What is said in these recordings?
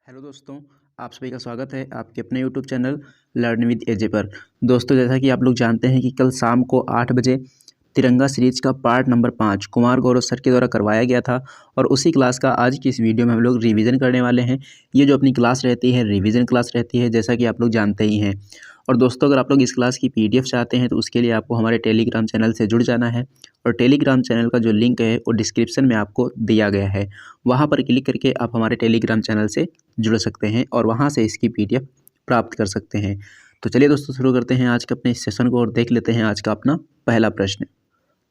Hello दोस्तों, आप सभी का स्वागत है आपके अपने यूट्यूब चैनल लर्न विद एजे पर। दोस्तों, जैसा कि आप लोग जानते हैं कि कल शाम को 8 बजे तिरंगा सीरीज का part number 5 Kumar Gaurav sir के द्वारा करवाया गया था और उसी क्लास का आज की इस वीडियो में हम लोग रिवीजन करने वाले हैं। ये जो अपनी क्लास रहती है रिवीजन क्लास रहती है, जैसा कि आप लोग जानते ही हैं। और दोस्तों, अगर आप लोग इस क्लास की पीडीएफ चाहते हैं तो उसके लिए आपको हमारे टेलीग्राम चैनल से जुड़ जाना है और टेलीग्राम चैनल का जो लिंक है वो डिस्क्रिप्शन में आपको दिया गया है। वहाँ पर क्लिक करके आप हमारे टेलीग्राम चैनल से जुड़ सकते हैं और वहाँ से इसकी पीडीएफ प्राप्त कर सकते हैं। तो चलिए दोस्तों, शुरू करते हैं आज के अपने इस सेशन को और देख लेते हैं आज का अपना पहला प्रश्न।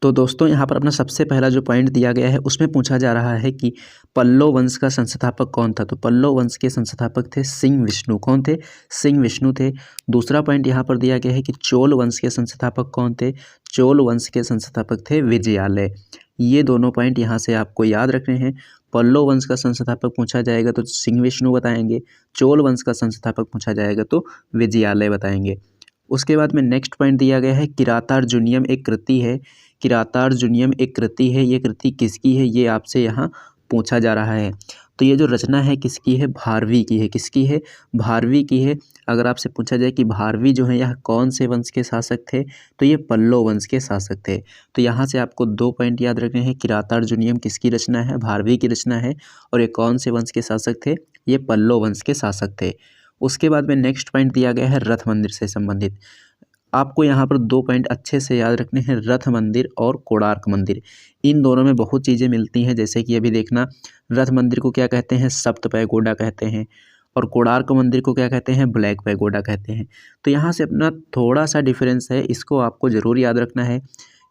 तो दोस्तों, यहाँ पर अपना सबसे पहला जो पॉइंट दिया गया है उसमें पूछा जा रहा है कि पल्लव वंश का संस्थापक कौन था। तो पल्लव वंश के संस्थापक थे सिंह विष्णु। कौन थे? सिंह विष्णु थे। दूसरा पॉइंट यहाँ पर दिया गया है कि चोल वंश के संस्थापक कौन थे। चोल वंश के संस्थापक थे विजयालय। ये दोनों पॉइंट यहाँ से आपको याद रखने हैं। पल्लव वंश का संस्थापक पूछा जाएगा तो सिंह विष्णु बताएंगे। चोल वंश का संस्थापक पूछा जाएगा तो विजयालय बताएंगे। उसके बाद में नेक्स्ट पॉइंट दिया गया है किरातार्जुनीयम एक कृति है। किरातार्जुनीयम एक कृति है, ये कृति किसकी है ये आपसे यहाँ पूछा जा रहा है। तो ये जो रचना है किसकी है? भारवी की है। किसकी है? भारवी की है। अगर आपसे पूछा जाए कि भारवी जो है यह कौन से वंश के शासक थे, तो ये पल्लव वंश के शासक थे। तो यहाँ से आपको 2 पॉइंट याद रखने हैं। किरातार्जुनीयम किसकी रचना है? भारवी की रचना है। और ये कौन से वंश के शासक थे? ये पल्लव वंश के शासक थे। उसके बाद में नेक्स्ट पॉइंट दिया गया है रथ मंदिर से संबंधित। आपको यहाँ पर 2 पॉइंट अच्छे से याद रखने हैं, रथ मंदिर और कोणार्क मंदिर। इन दोनों में बहुत चीज़ें मिलती हैं, जैसे कि अभी देखना, रथ मंदिर को क्या कहते हैं? सप्त पैगोडा कहते हैं और कोणार्क मंदिर को क्या कहते हैं? ब्लैक पैगोडा कहते हैं। तो यहाँ से अपना थोड़ा सा डिफरेंस है, इसको आपको ज़रूर याद रखना है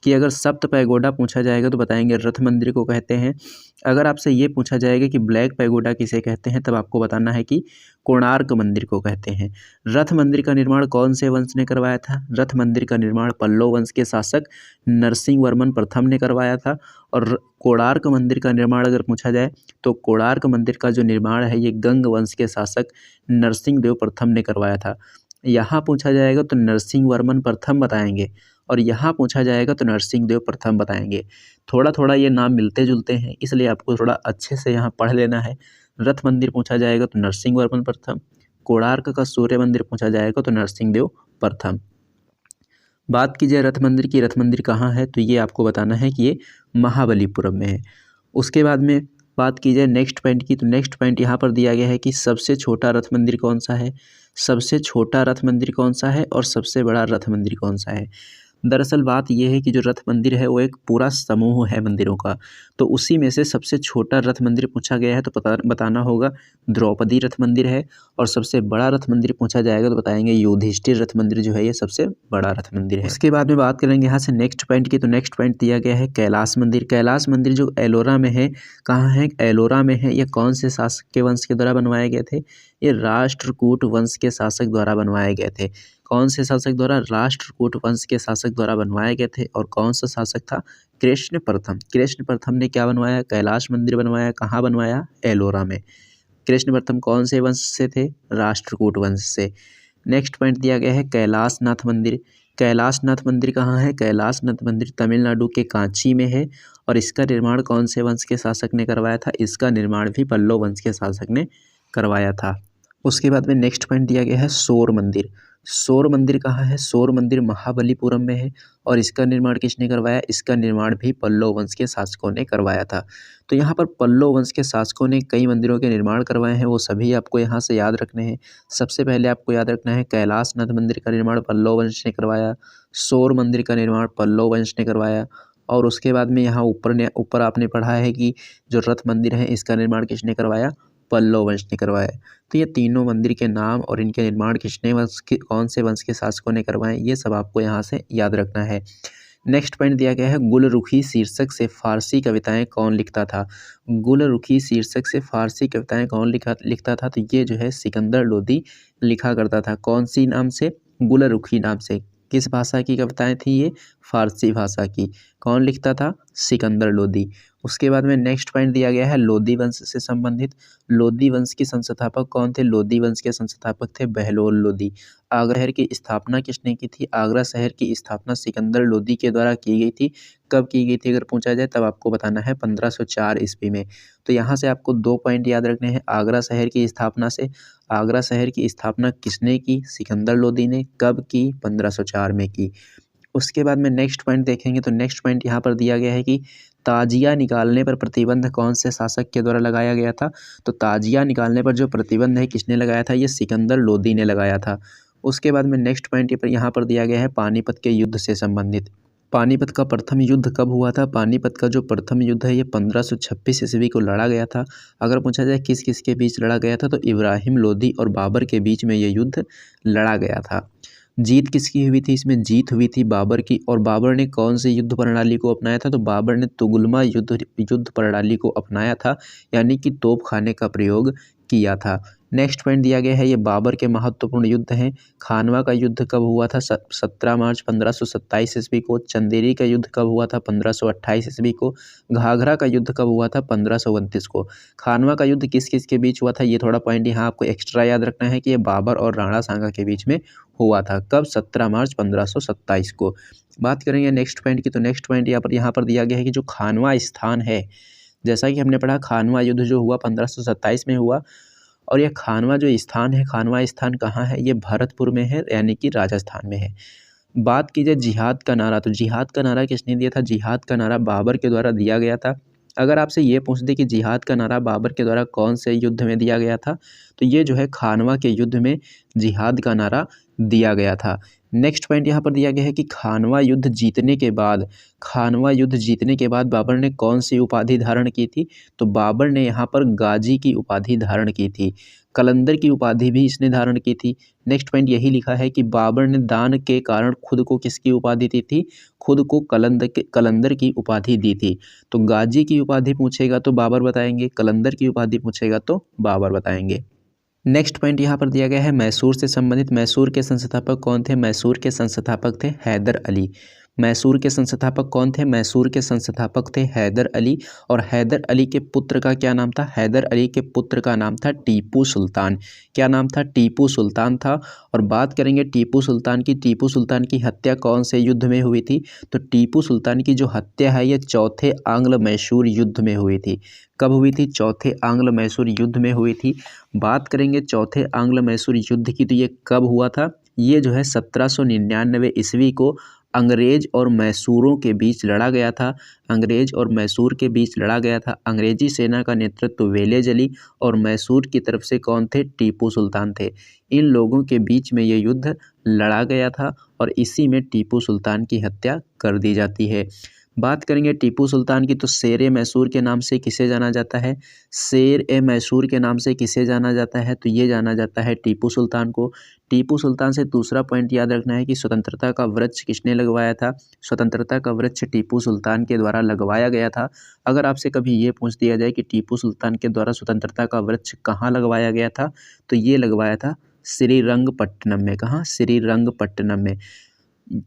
कि अगर सप्त पैगोडा पूछा जाएगा तो बताएंगे रथ मंदिर को कहते हैं। अगर आपसे ये पूछा जाएगा कि ब्लैक पैगोडा किसे कहते हैं, तब आपको बताना है कि कोणार्क मंदिर को कहते हैं। रथ मंदिर का निर्माण कौन से वंश ने करवाया था? रथ मंदिर का निर्माण पल्लव वंश के शासक नरसिंह वर्मन प्रथम ने करवाया था। और कोणार्क मंदिर का निर्माण अगर पूछा जाए तो कोणार्क मंदिर का जो निर्माण है ये गंग वंश के शासक नरसिंह देव प्रथम ने करवाया था। यहाँ पूछा जाएगा तो नरसिंह वर्मन प्रथम बताएंगे और यहाँ पूछा जाएगा तो नरसिंह देव प्रथम बताएंगे। थोड़ा थोड़ा ये नाम मिलते जुलते हैं, इसलिए आपको थोड़ा अच्छे से यहाँ पढ़ लेना है। रथ मंदिर पूछा जाएगा तो नरसिंह वर्मन प्रथम। कोणार्क का सूर्य मंदिर पूछा जाएगा तो नरसिंह देव प्रथम। बात की जाए रथ मंदिर की, रथ मंदिर कहाँ है, तो ये आपको बताना है कि ये महाबलीपुरम में है। उसके बाद में बात की जाए नेक्स्ट पॉइंट की, तो नेक्स्ट पॉइंट यहाँ पर दिया गया है कि सबसे छोटा रथ मंदिर कौन सा है। सबसे छोटा रथ मंदिर कौन सा है और सबसे बड़ा रथ मंदिर कौन सा है। दरअसल बात यह है कि जो रथ मंदिर है वो एक पूरा समूह है मंदिरों का, तो उसी में से सबसे छोटा रथ मंदिर पूछा गया है तो बताना होगा द्रौपदी रथ मंदिर है। और सबसे बड़ा रथ मंदिर पूछा जाएगा तो बताएंगे युधिष्ठिर रथ मंदिर जो है ये सबसे बड़ा रथ मंदिर है। उसके बाद में बात करेंगे यहाँ से नेक्स्ट पॉइंट की, तो नेक्स्ट पॉइंट दिया गया है कैलाश मंदिर। कैलाश मंदिर जो एलोरा में है, कहाँ है? एलोरा में है। ये कौन से शासक के वंश के द्वारा बनवाए गए थे? ये राष्ट्रकूट वंश के शासक द्वारा बनवाए गए थे। कौन से शासक द्वारा? राष्ट्रकूट वंश के शासक द्वारा बनवाए गए थे। और कौन सा शासक था? कृष्ण प्रथम। कृष्ण प्रथम ने क्या बनवाया? कैलाश मंदिर बनवाया। कहाँ बनवाया? एलोरा में। कृष्ण प्रथम कौन से वंश से थे? राष्ट्रकूट वंश से। नेक्स्ट पॉइंट दिया गया है कैलाशनाथ मंदिर। कैलाशनाथ मंदिर कहाँ है? कैलाशनाथ मंदिर तमिलनाडु के कांची में है। और इसका निर्माण कौन से वंश के शासक ने करवाया था? इसका निर्माण भी पल्लव वंश के शासक ने करवाया था। उसके बाद में नेक्स्ट पॉइंट दिया गया है सौर मंदिर। सौर मंदिर कहाँ है? सौर मंदिर महाबलीपुरम में है। और इसका निर्माण किसने करवाया? इसका निर्माण भी पल्लव वंश के शासकों ने करवाया था। तो यहाँ पर पल्लव वंश के शासकों ने कई मंदिरों के निर्माण करवाए हैं, वो सभी आपको यहाँ से याद रखने हैं। सबसे पहले आपको याद रखना है कैलाशनाथ मंदिर का निर्माण पल्लव वंश ने करवाया। सौर मंदिर का निर्माण पल्लव वंश ने करवाया। और उसके बाद में यहाँ ऊपर आपने पढ़ा है कि जो रथ मंदिर है इसका निर्माण किसने करवाया? पल्लव वंश ने करवाया। तो ये तीनों मंदिर के नाम और इनके निर्माण किसने वंश के, कौन से वंश के शासकों ने करवाए, ये सब आपको यहाँ से याद रखना है। नेक्स्ट पॉइंट दिया गया है गुलरुखी शीर्षक से फारसी कविताएं कौन लिखता था। गुलरुखी शीर्षक से फारसी कविताएं कौन लिखता था, तो ये जो है सिकंदर लोदी लिखा करता था। कौन सी नाम से? गुलरुखी नाम से। किस भाषा की कविताएं थी ये? फारसी भाषा की। कौन लिखता था? सिकंदर लोदी। उसके बाद में नेक्स्ट पॉइंट दिया गया है लोधी वंश से संबंधित। लोधी वंश के संस्थापक कौन थे? लोधी वंश के संस्थापक थे बहलोल लोधी। आगरा शहर की स्थापना किसने की थी? आगरा शहर की स्थापना सिकंदर लोधी के द्वारा की गई थी। कब की गई थी अगर पूछा जाए तब आपको बताना है 1504 ईस्वी में। तो यहाँ से आपको 2 पॉइंट याद रखने हैं। आगरा शहर की स्थापना से, आगरा शहर की स्थापना किसने की? सिकंदर लोधी ने। कब की? 1504 में की। उसके बाद में नेक्स्ट पॉइंट देखेंगे तो नेक्स्ट पॉइंट यहाँ पर दिया गया है कि ताजिया निकालने पर प्रतिबंध कौन से शासक के द्वारा लगाया गया था? तो ताजिया निकालने पर जो प्रतिबंध है किसने लगाया था? ये सिकंदर लोधी ने लगाया था। उसके बाद में नेक्स्ट पॉइंट यहाँ पर दिया गया है पानीपत के युद्ध से संबंधित। पानीपत का प्रथम युद्ध कब हुआ था? पानीपत का जो प्रथम युद्ध है ये 1526 ईस्वी को लड़ा गया था। अगर पूछा जाए किस किस के बीच लड़ा गया था तो इब्राहिम लोधी और बाबर के बीच में ये युद्ध लड़ा गया था। जीत किसकी हुई थी? इसमें जीत हुई थी बाबर की। और बाबर ने कौन सी युद्ध प्रणाली को अपनाया था? तो बाबर ने तुगलमा युद्ध प्रणाली को अपनाया था, यानी कि तोपखाने का प्रयोग किया था। नेक्स्ट पॉइंट दिया गया है ये बाबर के महत्वपूर्ण युद्ध हैं। खानवा का युद्ध कब हुआ था? 17 मार्च 1527 ईस्वी को। चंदेरी का युद्ध कब हुआ था? 1528 ईस्वी को। घाघरा का युद्ध कब हुआ था? 1529 को। खानवा का युद्ध किस किस के बीच हुआ था? ये थोड़ा पॉइंट यहाँ आपको एक्स्ट्रा याद रखना है कि ये बाबर और राणा सांगा के बीच में हुआ था। कब? 17 मार्च 1527 को। बात करेंगे नेक्स्ट पॉइंट की तो नेक्स्ट पॉइंट यहाँ पर दिया गया है कि जो खानवा स्थान है, जैसा कि हमने पढ़ा खानवा युद्ध जो हुआ 1527 में हुआ, और यह खानवा जो स्थान है, खानवा स्थान कहाँ है? ये भरतपुर में है, यानी कि राजस्थान में है। बात की जाए जिहाद का नारा, तो जिहाद का नारा किसने दिया था? जिहाद का नारा बाबर के द्वारा दिया गया था। अगर आपसे ये पूछ दे कि जिहाद का नारा बाबर के द्वारा कौन से युद्ध में दिया गया था, तो ये जो है खानवा के युद्ध में जिहाद का नारा दिया गया था। नेक्स्ट पॉइंट यहाँ पर दिया गया है कि खानवा युद्ध जीतने के बाद, खानवा युद्ध जीतने के बाद बाबर ने कौन सी उपाधि धारण की थी? तो बाबर ने यहाँ पर गाजी की उपाधि धारण की थी। कलंदर की उपाधि भी इसने धारण की थी। नेक्स्ट पॉइंट यही लिखा है कि बाबर ने दान के कारण खुद को किसकी उपाधि दी थी? खुद को कलंदर की उपाधि दी थी। तो गाजी की उपाधि पूछेगा तो बाबर बताएंगे, कलंदर की उपाधि पूछेगा तो बाबर बताएंगे। नेक्स्ट पॉइंट यहाँ पर दिया गया है मैसूर से संबंधित। मैसूर के संस्थापक कौन थे? मैसूर के संस्थापक थे हैदर अली। मैसूर के संस्थापक कौन थे? मैसूर के संस्थापक थे हैदर अली। और हैदर अली के पुत्र का क्या नाम था? हैदर अली के पुत्र का नाम था टीपू सुल्तान। क्या नाम था? टीपू सुल्तान था। और बात करेंगे टीपू सुल्तान की। टीपू सुल्तान की हत्या कौन से युद्ध में हुई थी? तो टीपू सुल्तान की जो हत्या है ये चौथे आंग्ल मैसूर युद्ध में हुई थी। कब हुई थी? चौथे आंग्ल मैसूर युद्ध में हुई थी। बात करेंगे चौथे आंग्ल मैसूर युद्ध की तो ये कब हुआ था? ये जो है 1799 ईस्वी को अंग्रेज और मैसूरों के बीच लड़ा गया था। अंग्रेज और मैसूर के बीच लड़ा गया था। अंग्रेजी सेना का नेतृत्व वेलेज अली और मैसूर की तरफ से कौन थे? टीपू सुल्तान थे। इन लोगों के बीच में ये युद्ध लड़ा गया था और इसी में टीपू सुल्तान की हत्या कर दी जाती है। बात करेंगे टीपू सुल्तान की तो शेर ए मैसूर के नाम से किसे जाना जाता है? शेर ए मैसूर के नाम से किसे जाना जाता है? तो ये जाना जाता है टीपू सुल्तान को। टीपू सुल्तान से दूसरा पॉइंट याद रखना है कि स्वतंत्रता का वृक्ष किसने लगवाया था? स्वतंत्रता का वृक्ष टीपू सुल्तान के द्वारा लगवाया गया था। अगर आपसे कभी ये पूछ दिया जाए कि टीपू सुल्तान के द्वारा स्वतंत्रता का वृक्ष कहाँ लगवाया गया था, तो ये लगवाया था श्रीरंगपट्टनम में। कहाँ? श्रीरंगपट्टनम में।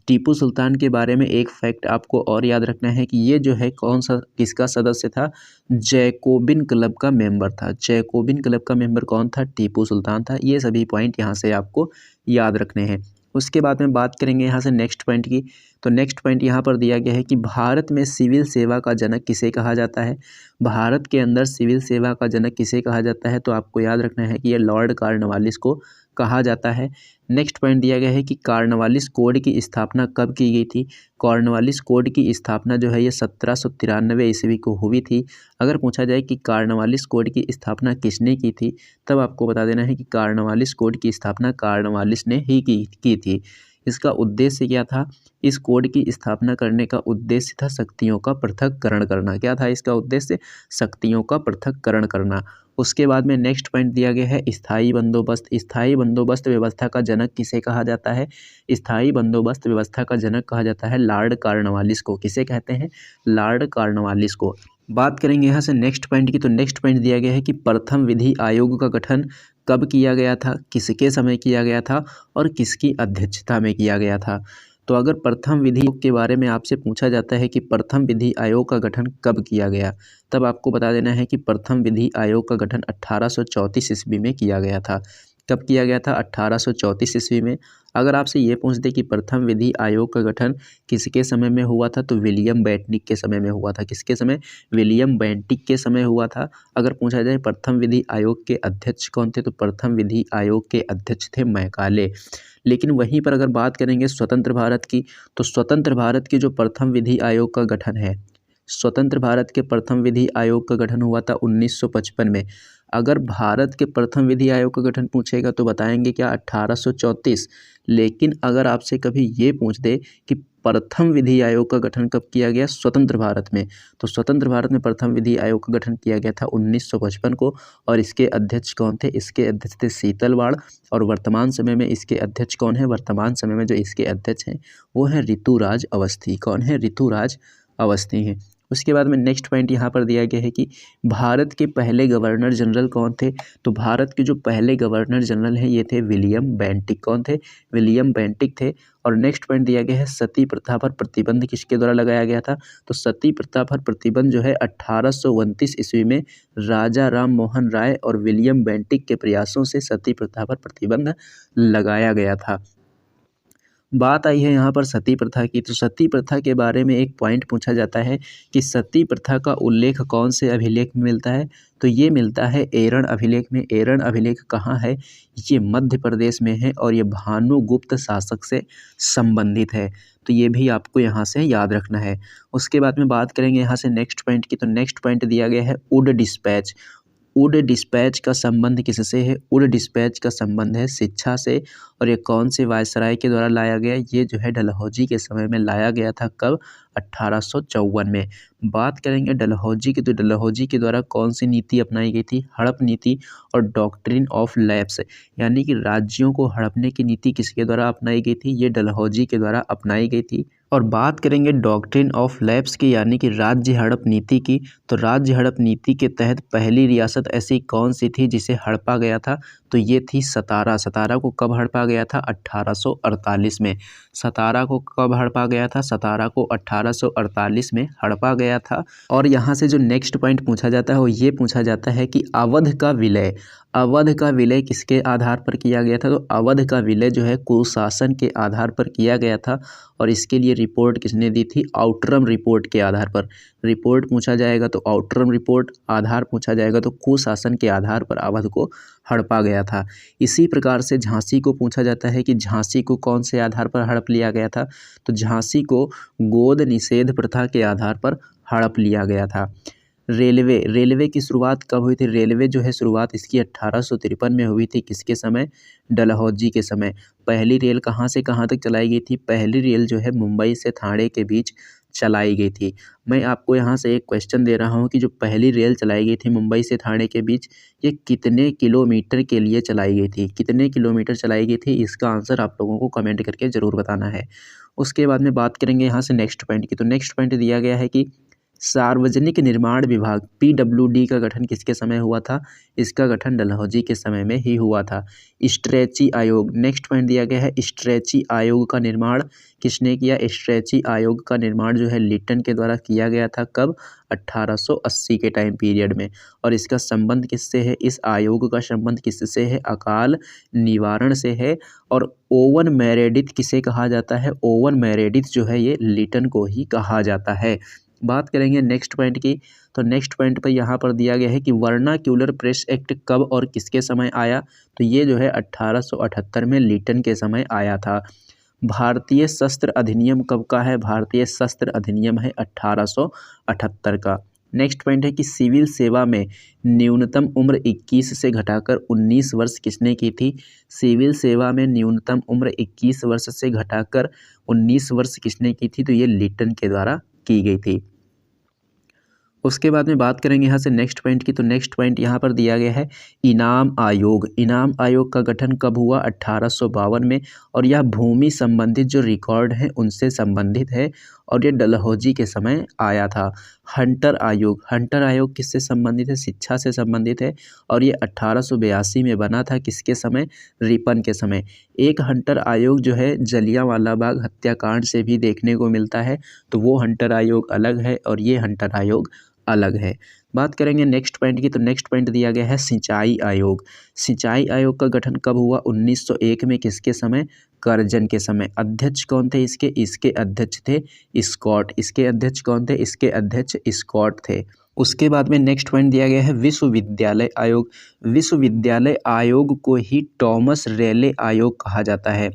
टीपू सुल्तान के बारे में एक फैक्ट आपको और याद रखना है कि ये जो है कौन सा किसका सदस्य था? जैकोबिन क्लब का मेंबर था। जैकोबिन क्लब का मेंबर कौन था? टीपू सुल्तान था। ये सभी पॉइंट यहाँ से आपको याद रखने हैं। उसके बाद में बात करेंगे यहाँ से नेक्स्ट पॉइंट की। तो नेक्स्ट पॉइंट यहाँ पर दिया गया है कि भारत में सिविल सेवा का जनक किसे कहा जाता है? भारत के अंदर सिविल सेवा का जनक किसे कहा जाता है? तो आपको याद रखना है कि ये लॉर्ड कॉर्नवालिस को कहा जाता है। नेक्स्ट पॉइंट दिया गया है कि कॉर्नवालिस कोड की स्थापना कब की गई थी? कॉर्नवालिस कोड की स्थापना जो है ये 1793 ईस्वी को हुई थी। अगर पूछा जाए कि कॉर्नवालिस कोड की स्थापना किसने की थी, तब आपको बता देना है कि कॉर्नवालिस कोड की स्थापना कॉर्नवालिस ने ही की थी। इसका उद्देश्य क्या था? इस कोड की स्थापना करने का उद्देश्य था शक्तियों का पृथक्करण करना। क्या था इसका उद्देश्य? शक्तियों का पृथक्करण करना। उसके बाद में नेक्स्ट पॉइंट दिया गया है स्थायी बंदोबस्त। स्थायी बंदोबस्त व्यवस्था का जनक किसे कहा जाता है? स्थायी बंदोबस्त व्यवस्था का जनक कहा जाता है लॉर्ड कॉर्नवालिस को। किसे कहते हैं? लॉर्ड कॉर्नवालिस को। बात करेंगे यहाँ से नेक्स्ट पॉइंट की। तो नेक्स्ट पॉइंट दिया गया है कि प्रथम विधि आयोग का गठन कब किया गया था, किसके समय किया गया था और किसकी अध्यक्षता में किया गया था। तो अगर प्रथम विधि के बारे में आपसे पूछा जाता है कि प्रथम विधि आयोग का गठन कब किया गया, तब आपको बता देना है कि प्रथम विधि आयोग का गठन 1834 ईस्वी में किया गया था। कब किया गया था? 1834 ईस्वी में। अगर आपसे ये पूछ दे कि प्रथम विधि आयोग का गठन किसके समय में हुआ था, तो विलियम बेंटिक के समय में हुआ था। किसके समय? विलियम बेंटिक के समय हुआ था। अगर पूछा जाए प्रथम विधि आयोग के अध्यक्ष कौन थे, तो प्रथम विधि आयोग के अध्यक्ष थे मैकाले। लेकिन वहीं पर अगर बात करेंगे स्वतंत्र भारत की, तो स्वतंत्र भारत की जो प्रथम विधि आयोग का गठन है, स्वतंत्र भारत के प्रथम विधि आयोग का गठन हुआ था 1955 में। अगर भारत के प्रथम विधि आयोग का गठन पूछेगा तो बताएंगे क्या? 1834। लेकिन अगर आपसे कभी ये पूछ दे कि प्रथम विधि आयोग का गठन कब किया गया स्वतंत्र भारत में, तो स्वतंत्र भारत में प्रथम विधि आयोग का गठन किया गया था 1955 को। और इसके अध्यक्ष कौन थे? इसके अध्यक्ष थे शीतलवाड़। और वर्तमान समय में इसके अध्यक्ष कौन है? वर्तमान समय में जो इसके अध्यक्ष हैं वो हैं ऋतुराज अवस्थी। कौन है? ऋतुराज अवस्थी हैं। उसके बाद में नेक्स्ट पॉइंट यहाँ पर दिया गया है कि भारत के पहले गवर्नर जनरल कौन थे, तो भारत के जो पहले गवर्नर जनरल हैं ये थे विलियम बेंटिक। कौन थे? विलियम बेंटिक थे। और नेक्स्ट पॉइंट दिया गया है सती प्रथा पर प्रतिबंध किसके द्वारा लगाया गया था, तो सती प्रथा पर प्रतिबंध जो है 1829 ईस्वी में राजा राम मोहन राय और विलियम बेंटिक के प्रयासों से सती प्रथा पर प्रतिबंध लगाया गया था। बात आई है यहाँ पर सती प्रथा की, तो सती प्रथा के बारे में एक पॉइंट पूछा जाता है कि सती प्रथा का उल्लेख कौन से अभिलेख में मिलता है, तो ये मिलता है एरण अभिलेख में। एरण अभिलेख कहाँ है? ये मध्य प्रदेश में है और ये भानुगुप्त शासक से संबंधित है, तो ये भी आपको यहाँ से याद रखना है। उसके बाद में बात करेंगे यहाँ से नेक्स्ट पॉइंट की, तो नेक्स्ट पॉइंट दिया गया है वुड डिस्पैच। वुड डिस्पैच का संबंध किससे है? वुड डिस्पैच का संबंध है शिक्षा से। और ये कौन से वायसराय के द्वारा लाया गया? ये जो है डलहौजी के समय में लाया गया था। कब? 1854 में। बात करेंगे डलहौजी की, तो डलहौजी के द्वारा कौन सी नीति अपनाई गई थी? हड़प नीति और डॉक्ट्रिन ऑफ लैप्स, यानी कि राज्यों को हड़पने की नीति किसके द्वारा अपनाई गई थी? ये डलहौजी के द्वारा अपनाई गई थी। और बात करेंगे डॉक्ट्रिन ऑफ लैप्स की, यानी कि राज्य हड़प नीति की, तो राज्य हड़प नीति के तहत पहली रियासत ऐसी कौन सी थी जिसे हड़पा गया था, तो ये थी सतारा। सतारा को कब हड़पा गया था? 1848 में। सतारा को कब हड़पा गया था? सतारा को 1848 में हड़पा गया था। और यहाँ से जो नेक्स्ट पॉइंट पूछा जाता है वो ये पूछा जाता है कि अवध का विलय, अवध का विलय किसके आधार पर किया गया था, तो अवध का विलय जो है कुशासन के आधार पर किया गया था। और इसके लिए रिपोर्ट किसने दी थी? आउटरम रिपोर्ट के आधार पर। रिपोर्ट पूछा जाएगा तो आउटरम रिपोर्ट, आधार पूछा जाएगा तो कुशासन के आधार पर अवध को हड़पा गया था। इसी प्रकार से झांसी को पूछा जाता है कि झांसी को कौन से आधार पर हड़प लिया गया था, तो झांसी को गोद निषेध प्रथा के आधार पर हड़प लिया गया था। रेलवे, रेलवे की शुरुआत कब हुई थी? रेलवे जो है शुरुआत इसकी 1853 में हुई थी। किसके समय? डलहौजी के समय। पहली रेल कहाँ से कहाँ तक चलाई गई थी? पहली रेल जो है मुंबई से ठाणे के बीच चलाई गई थी। मैं आपको यहाँ से एक क्वेश्चन दे रहा हूँ कि जो पहली रेल चलाई गई थी मुंबई से ठाणे के बीच, ये कितने किलोमीटर के लिए चलाई गई थी? कितने किलोमीटर चलाई गई थी? इसका आंसर आप लोगों को कमेंट करके ज़रूर बताना है। उसके बाद में बात करेंगे यहाँ से नेक्स्ट पॉइंट की, तो नेक्स्ट पॉइंट दिया गया है कि सार्वजनिक निर्माण विभाग पीडब्ल्यूडी का गठन किसके समय हुआ था? इसका गठन डलहौजी के समय में ही हुआ था। स्ट्रेची आयोग, नेक्स्ट पॉइंट दिया गया है स्ट्रेची आयोग का निर्माण किसने किया? स्ट्रेची आयोग का निर्माण जो है लिटन के द्वारा किया गया था। कब? 1880 के टाइम पीरियड में। और इसका संबंध किससे है? इस आयोग का संबंध किससे है? अकाल निवारण से है। और ओवन मेरेडिथ किसे कहा जाता है? ओवन मेरेडिथ जो है ये लिटन को ही कहा जाता है। बात करेंगे नेक्स्ट पॉइंट की, तो नेक्स्ट पॉइंट पर यहाँ पर दिया गया है कि वर्नाक्यूलर प्रेस एक्ट कब और किसके समय आया, तो ये जो है 1878 में लिटन के समय आया था। भारतीय शस्त्र अधिनियम कब का है? भारतीय शस्त्र अधिनियम है 1878 का। नेक्स्ट पॉइंट है कि सिविल सेवा में न्यूनतम उम्र 21 से घटाकर 19 वर्ष किसने की थी? सिविल सेवा में न्यूनतम उम्र 21 वर्ष से घटाकर 19 वर्ष किसने की थी? तो ये लिटन के द्वारा की गई थी। उसके बाद में बात करेंगे यहाँ से नेक्स्ट पॉइंट की, तो नेक्स्ट पॉइंट यहाँ पर दिया गया है इनाम आयोग। इनाम आयोग का गठन कब हुआ? 1852 में। और यह भूमि संबंधित जो रिकॉर्ड हैं उनसे संबंधित है। और ये डलहौजी के समय आया था। हंटर आयोग किससे संबंधित है? शिक्षा से संबंधित है और ये 1882 में बना था। किसके समय? रिपन के समय। एक हंटर आयोग जो है जलियांवाला बाग हत्याकांड से भी देखने को मिलता है, तो वो हंटर आयोग अलग है और ये हंटर आयोग अलग है। बात करेंगे नेक्स्ट पॉइंट की, तो नेक्स्ट पॉइंट दिया गया है सिंचाई आयोग। सिंचाई आयोग का गठन कब हुआ? 1901 में। किसके समय? करजन के समय। अध्यक्ष कौन थे इसके? इसके अध्यक्ष थे स्कॉट। इसके अध्यक्ष कौन थे? इसके अध्यक्ष स्कॉट थे। उसके बाद में नेक्स्ट पॉइंट दिया गया है विश्वविद्यालय आयोग। विश्वविद्यालय आयोग को ही टॉमस रेले आयोग कहा जाता है।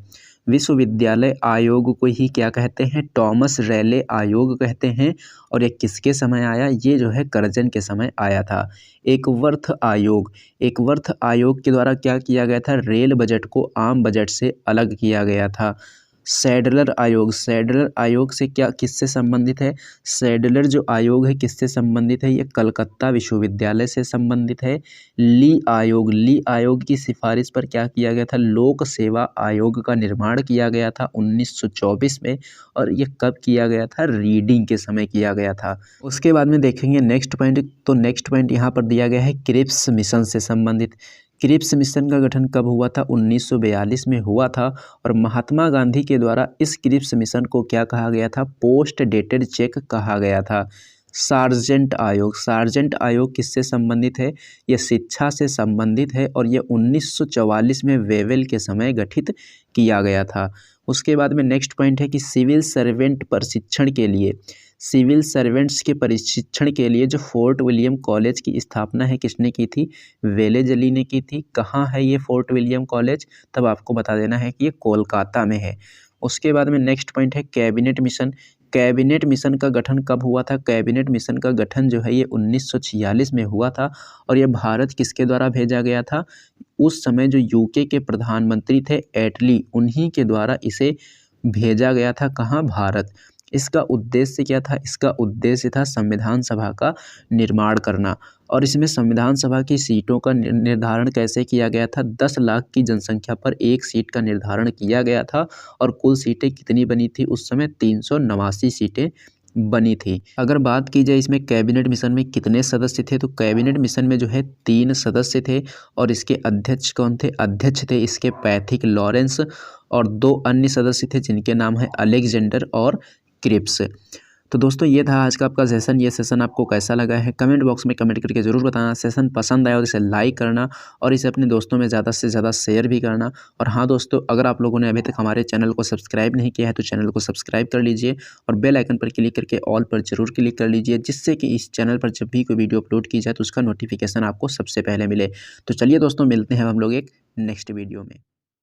विश्वविद्यालय आयोग को ही क्या कहते हैं? टॉमस रेले आयोग कहते हैं। और ये किसके समय आया? ये जो है करजन के समय आया था। एकवर्थ आयोग के द्वारा क्या किया गया था? रेल बजट को आम बजट से अलग किया गया था। सैडलर आयोग से क्या किससे संबंधित है? सैडलर जो आयोग है किससे संबंधित है? ये कलकत्ता विश्वविद्यालय से संबंधित है। ली आयोग की सिफारिश पर क्या किया गया था? लोक सेवा आयोग का निर्माण किया गया था 1924 में। और ये कब किया गया था? रीडिंग के समय किया गया था। उसके बाद में देखेंगे नेक्स्ट पॉइंट, तो नेक्स्ट पॉइंट यहाँ पर दिया गया है क्रिप्स मिशन से संबंधित। क्रिप्स मिशन का गठन कब हुआ था? 1942 में हुआ था। और महात्मा गांधी के द्वारा इस क्रिप्स मिशन को क्या कहा गया था? पोस्ट डेटेड चेक कहा गया था। सार्जेंट आयोग किससे संबंधित है? ये शिक्षा से संबंधित है और ये 1944 में वेवेल के समय गठित किया गया था। उसके बाद में नेक्स्ट पॉइंट है कि सिविल सर्वेंट्स के प्रशिक्षण के लिए जो फोर्ट विलियम कॉलेज की स्थापना है किसने की थी? वेलेजली ने की थी। कहाँ है ये फोर्ट विलियम कॉलेज? तब आपको बता देना है कि ये कोलकाता में है। उसके बाद में नेक्स्ट पॉइंट है कैबिनेट मिशन का गठन कब हुआ था? कैबिनेट मिशन का गठन जो है ये 1946 में हुआ था। और ये भारत किसके द्वारा भेजा गया था? उस समय जो यूके के प्रधानमंत्री थे एटली, उन्हीं के द्वारा इसे भेजा गया था। कहाँ? भारत। इसका उद्देश्य क्या था? इसका उद्देश्य था संविधान सभा का निर्माण करना। और इसमें संविधान सभा की सीटों का निर्धारण कैसे किया गया था? 10 लाख की जनसंख्या पर एक सीट का निर्धारण किया गया था। और कुल सीटें कितनी बनी थी उस समय? 389 सीटें बनी थी। अगर बात की जाए इसमें कैबिनेट मिशन में कितने सदस्य थे, तो कैबिनेट मिशन में जो है 3 सदस्य थे। और इसके अध्यक्ष कौन थे? अध्यक्ष थे इसके पैथिक लॉरेंस। और 2 अन्य सदस्य थे जिनके नाम है अलेक्जेंडर और क्रिप्स। तो दोस्तों ये था आज का आपका सेशन। ये सेशन आपको कैसा लगा है कमेंट बॉक्स में कमेंट करके ज़रूर बताना। सेशन पसंद आया तो इसे लाइक करना और इसे अपने दोस्तों में ज़्यादा से ज़्यादा शेयर भी करना। और हाँ दोस्तों, अगर आप लोगों ने अभी तक हमारे चैनल को सब्सक्राइब नहीं किया है तो चैनल को सब्सक्राइब कर लीजिए और बेल आइकन पर क्लिक करके ऑल पर जरूर क्लिक कर लीजिए, जिससे कि इस चैनल पर जब भी कोई वीडियो अपलोड की जाए तो उसका नोटिफिकेशन आपको सबसे पहले मिले। तो चलिए दोस्तों, मिलते हैं हम लोग एक नेक्स्ट वीडियो में।